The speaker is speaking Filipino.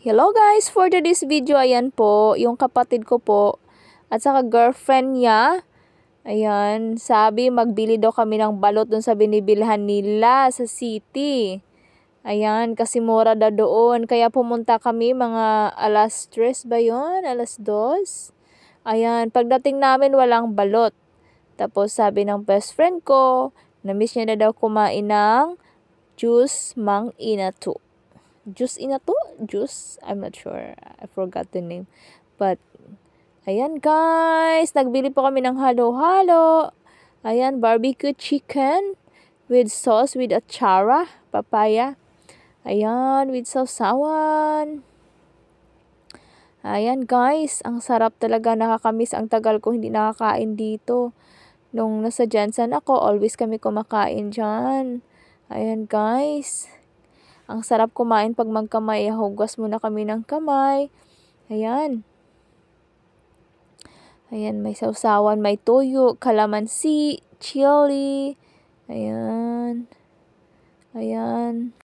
Hello guys, for today's video, ayan po, yung kapatid ko po, at saka girlfriend niya, ayan, sabi magbili daw kami ng balot dun sa binibilhan nila sa city. Ayan, kasi mura daw doon, kaya pumunta kami mga alas 3 ba yun? Alas 2? Ayan, pagdating namin walang balot. Tapos sabi ng best friend ko, na-miss niya na daw kumain ng juice mang inato. Juice inato? Juice? I'm not sure. I forgot the name. But, ayan guys. Nagbili po kami ng halo-halo. Ayan, barbecue chicken with sauce with achara, papaya. Ayan, with sausawan. Ayan guys, ang sarap talaga, nakakamiss. Ang tagal ko hindi nakakain dito. Nung nasa Jansan ako, always kami kumakain dyan. Ayan guys. Ang sarap kumain pag magkamay. Hugas muna kami ng kamay. Ayan. Ayan, may sausawan, may toyo, kalamansi, chili. Ayan. Ayan.